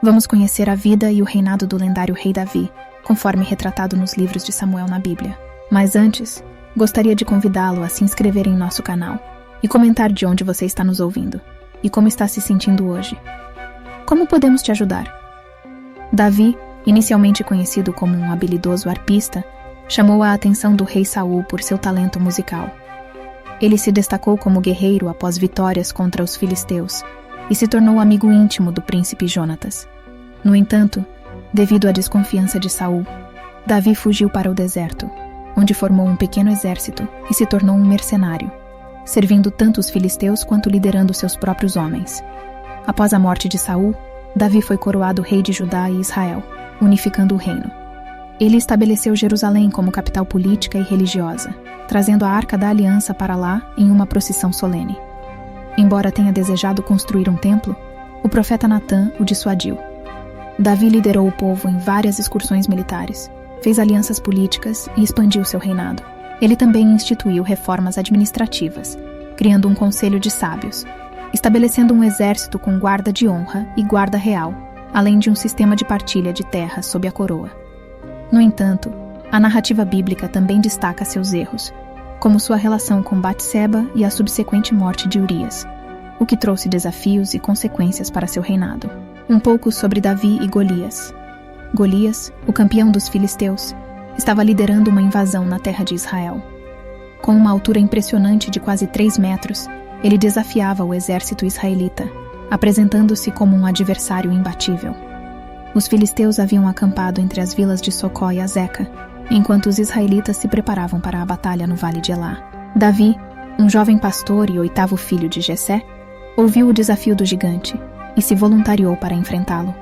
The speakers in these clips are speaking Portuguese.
Vamos conhecer a vida e o reinado do lendário rei Davi, conforme retratado nos livros de Samuel na Bíblia. Mas antes, gostaria de convidá-lo a se inscrever em nosso canal e comentar de onde você está nos ouvindo e como está se sentindo hoje. Como podemos te ajudar? Davi, inicialmente conhecido como um habilidoso arpista, chamou a atenção do rei Saul por seu talento musical. Ele se destacou como guerreiro após vitórias contra os filisteus e se tornou amigo íntimo do príncipe Jonatas. No entanto, devido à desconfiança de Saul, Davi fugiu para o deserto, onde formou um pequeno exército e se tornou um mercenário, servindo tanto os filisteus quanto liderando seus próprios homens. Após a morte de Saul, Davi foi coroado rei de Judá e Israel, unificando o reino. Ele estabeleceu Jerusalém como capital política e religiosa, trazendo a Arca da Aliança para lá em uma procissão solene. Embora tenha desejado construir um templo, o profeta Natã o dissuadiu. Davi liderou o povo em várias excursões militares, fez alianças políticas e expandiu seu reinado. Ele também instituiu reformas administrativas, criando um conselho de sábios, estabelecendo um exército com guarda de honra e guarda real, além de um sistema de partilha de terras sob a coroa. No entanto, a narrativa bíblica também destaca seus erros, como sua relação com Batseba e a subsequente morte de Urias, o que trouxe desafios e consequências para seu reinado. Um pouco sobre Davi e Golias. Golias, o campeão dos filisteus, estava liderando uma invasão na terra de Israel. Com uma altura impressionante de quase 3 metros, ele desafiava o exército israelita, apresentando-se como um adversário imbatível. Os filisteus haviam acampado entre as vilas de Socó e Azeca, enquanto os israelitas se preparavam para a batalha no Vale de Elá. Davi, um jovem pastor e 8º filho de Jessé, ouviu o desafio do gigante e se voluntariou para enfrentá-lo,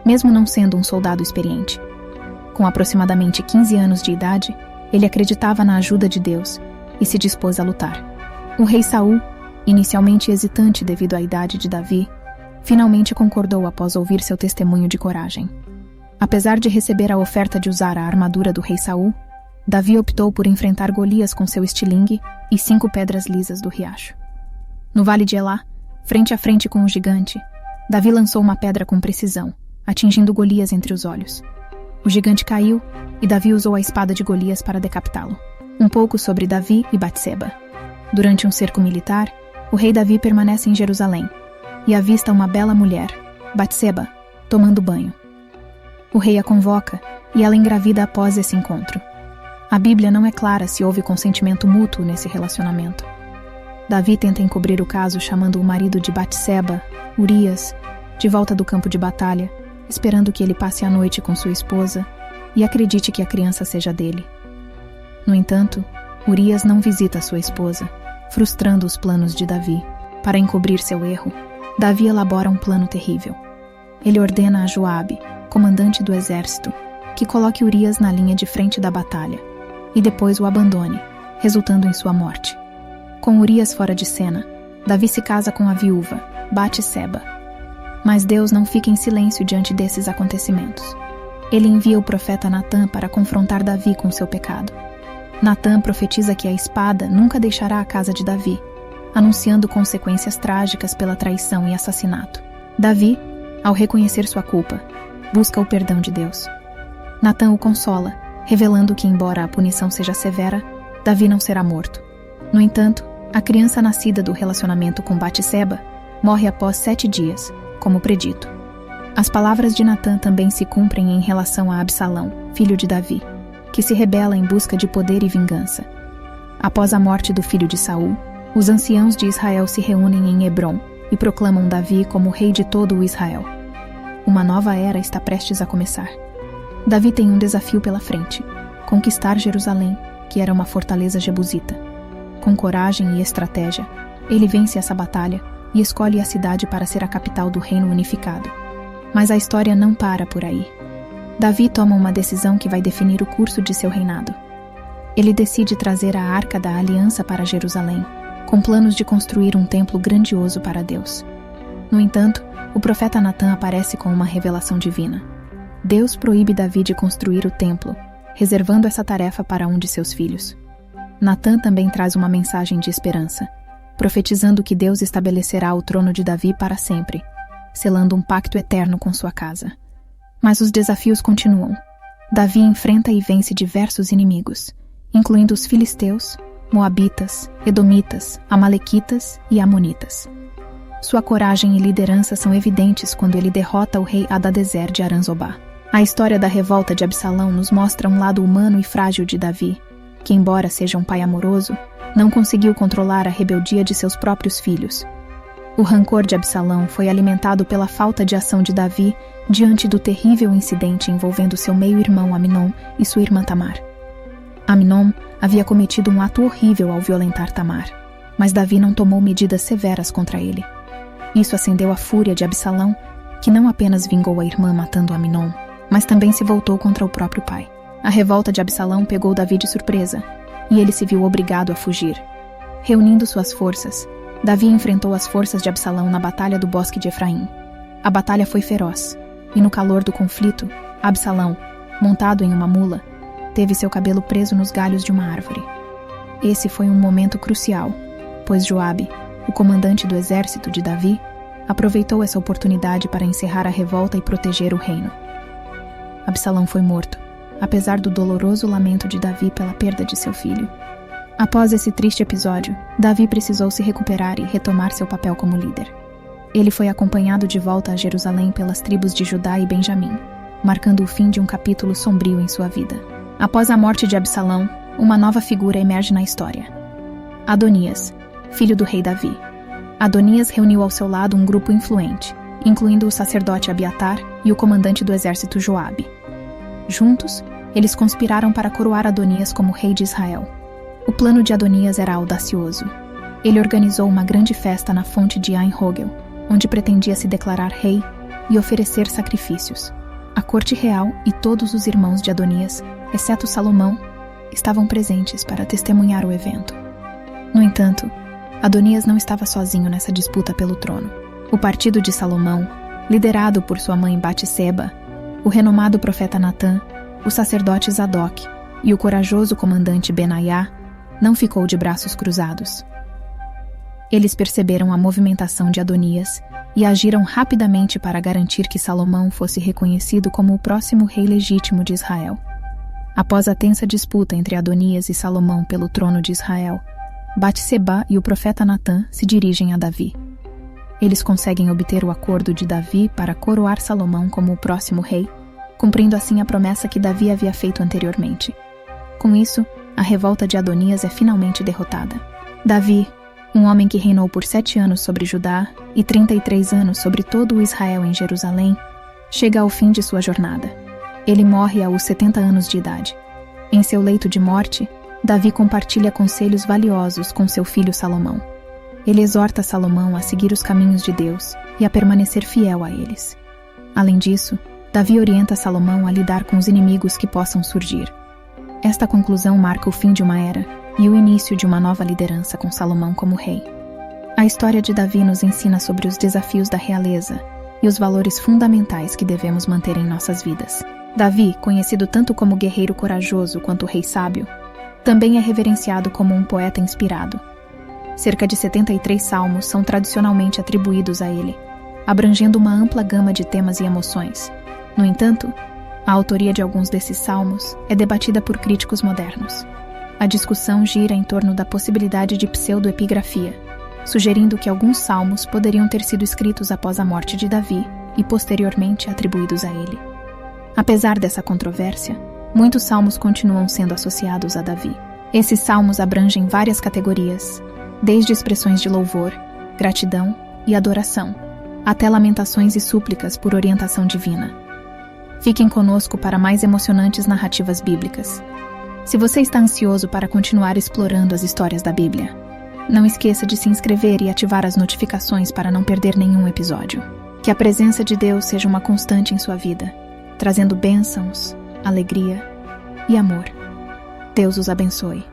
mesmo não sendo um soldado experiente. Com aproximadamente 15 anos de idade, ele acreditava na ajuda de Deus e se dispôs a lutar. O rei Saul, inicialmente hesitante devido à idade de Davi, finalmente concordou após ouvir seu testemunho de coragem. Apesar de receber a oferta de usar a armadura do rei Saul, Davi optou por enfrentar Golias com seu estilingue e 5 pedras lisas do riacho. No Vale de Elá, frente a frente com o gigante, Davi lançou uma pedra com precisão, atingindo Golias entre os olhos. O gigante caiu e Davi usou a espada de Golias para decapitá-lo. Um pouco sobre Davi e Batseba. Durante um cerco militar, o rei Davi permanece em Jerusalém e avista uma bela mulher, Batseba, tomando banho. O rei a convoca e ela engravida após esse encontro. A Bíblia não é clara se houve consentimento mútuo nesse relacionamento. Davi tenta encobrir o caso chamando o marido de Batseba, Urias, de volta do campo de batalha, esperando que ele passe a noite com sua esposa e acredite que a criança seja dele. No entanto, Urias não visita sua esposa, frustrando os planos de Davi. Para encobrir seu erro, Davi elabora um plano terrível. Ele ordena a Joabe, comandante do exército, que coloque Urias na linha de frente da batalha e depois o abandone, resultando em sua morte. Com Urias fora de cena, Davi se casa com a viúva, Batseba. Mas Deus não fica em silêncio diante desses acontecimentos. Ele envia o profeta Natã para confrontar Davi com seu pecado. Natã profetiza que a espada nunca deixará a casa de Davi, anunciando consequências trágicas pela traição e assassinato. Davi, ao reconhecer sua culpa, busca o perdão de Deus. Natã o consola, revelando que, embora a punição seja severa, Davi não será morto. No entanto, a criança nascida do relacionamento com Batseba morre após 7 dias, como predito. As palavras de Natã também se cumprem em relação a Absalão, filho de Davi, que se rebela em busca de poder e vingança. Após a morte do filho de Saul, os anciãos de Israel se reúnem em Hebrom e proclamam Davi como rei de todo o Israel. Uma nova era está prestes a começar. Davi tem um desafio pela frente: conquistar Jerusalém, que era uma fortaleza jebusita. Com coragem e estratégia, ele vence essa batalha e escolhe a cidade para ser a capital do reino unificado. Mas a história não para por aí. Davi toma uma decisão que vai definir o curso de seu reinado. Ele decide trazer a Arca da Aliança para Jerusalém, com planos de construir um templo grandioso para Deus. No entanto, o profeta Natã aparece com uma revelação divina. Deus proíbe Davi de construir o templo, reservando essa tarefa para um de seus filhos. Natã também traz uma mensagem de esperança. profetizando que Deus estabelecerá o trono de Davi para sempre, selando um pacto eterno com sua casa. Mas os desafios continuam. Davi enfrenta e vence diversos inimigos, incluindo os filisteus, moabitas, edomitas, amalequitas e amonitas. Sua coragem e liderança são evidentes quando ele derrota o rei Hadadezer de Aram-Zobá. A história da revolta de Absalão nos mostra um lado humano e frágil de Davi, que, embora seja um pai amoroso, não conseguiu controlar a rebeldia de seus próprios filhos. O rancor de Absalão foi alimentado pela falta de ação de Davi diante do terrível incidente envolvendo seu meio-irmão Amnon e sua irmã Tamar. Amnon havia cometido um ato horrível ao violentar Tamar, mas Davi não tomou medidas severas contra ele. Isso acendeu a fúria de Absalão, que não apenas vingou a irmã matando Amnon, mas também se voltou contra o próprio pai. A revolta de Absalão pegou Davi de surpresa, e ele se viu obrigado a fugir. Reunindo suas forças, Davi enfrentou as forças de Absalão na batalha do bosque de Efraim. A batalha foi feroz, e no calor do conflito, Absalão, montado em uma mula, teve seu cabelo preso nos galhos de uma árvore. Esse foi um momento crucial, pois Joabe, o comandante do exército de Davi, aproveitou essa oportunidade para encerrar a revolta e proteger o reino. Absalão foi morto, apesar do doloroso lamento de Davi pela perda de seu filho. Após esse triste episódio, Davi precisou se recuperar e retomar seu papel como líder. Ele foi acompanhado de volta a Jerusalém pelas tribos de Judá e Benjamim, marcando o fim de um capítulo sombrio em sua vida. Após a morte de Absalão, uma nova figura emerge na história: Adonias, filho do rei Davi. Adonias reuniu ao seu lado um grupo influente, incluindo o sacerdote Abiatar e o comandante do exército Joabe. Juntos, eles conspiraram para coroar Adonias como rei de Israel. O plano de Adonias era audacioso. Ele organizou uma grande festa na fonte de Ain-Rogel, onde pretendia se declarar rei e oferecer sacrifícios. A corte real e todos os irmãos de Adonias, exceto Salomão, estavam presentes para testemunhar o evento. No entanto, Adonias não estava sozinho nessa disputa pelo trono. O partido de Salomão, liderado por sua mãe Batseba, o renomado profeta Natã, o sacerdote Zadok e o corajoso comandante Benaiá, não ficou de braços cruzados. Eles perceberam a movimentação de Adonias e agiram rapidamente para garantir que Salomão fosse reconhecido como o próximo rei legítimo de Israel. Após a tensa disputa entre Adonias e Salomão pelo trono de Israel, Batseba e o profeta Natã se dirigem a Davi. Eles conseguem obter o acordo de Davi para coroar Salomão como o próximo rei, cumprindo assim a promessa que Davi havia feito anteriormente. Com isso, a revolta de Adonias é finalmente derrotada. Davi, um homem que reinou por 7 anos sobre Judá e 33 anos sobre todo o Israel em Jerusalém, chega ao fim de sua jornada. Ele morre aos 70 anos de idade. Em seu leito de morte, Davi compartilha conselhos valiosos com seu filho Salomão. Ele exorta Salomão a seguir os caminhos de Deus e a permanecer fiel a eles. Além disso, Davi orienta Salomão a lidar com os inimigos que possam surgir. Esta conclusão marca o fim de uma era e o início de uma nova liderança com Salomão como rei. A história de Davi nos ensina sobre os desafios da realeza e os valores fundamentais que devemos manter em nossas vidas. Davi, conhecido tanto como guerreiro corajoso quanto rei sábio, também é reverenciado como um poeta inspirado. Cerca de 73 salmos são tradicionalmente atribuídos a ele, abrangendo uma ampla gama de temas e emoções. No entanto, a autoria de alguns desses salmos é debatida por críticos modernos. A discussão gira em torno da possibilidade de pseudoepigrafia, sugerindo que alguns salmos poderiam ter sido escritos após a morte de Davi e posteriormente atribuídos a ele. Apesar dessa controvérsia, muitos salmos continuam sendo associados a Davi. Esses salmos abrangem várias categorias, desde expressões de louvor, gratidão e adoração, até lamentações e súplicas por orientação divina. Fiquem conosco para mais emocionantes narrativas bíblicas. Se você está ansioso para continuar explorando as histórias da Bíblia, não esqueça de se inscrever e ativar as notificações para não perder nenhum episódio. Que a presença de Deus seja uma constante em sua vida, trazendo bênçãos, alegria e amor. Deus os abençoe.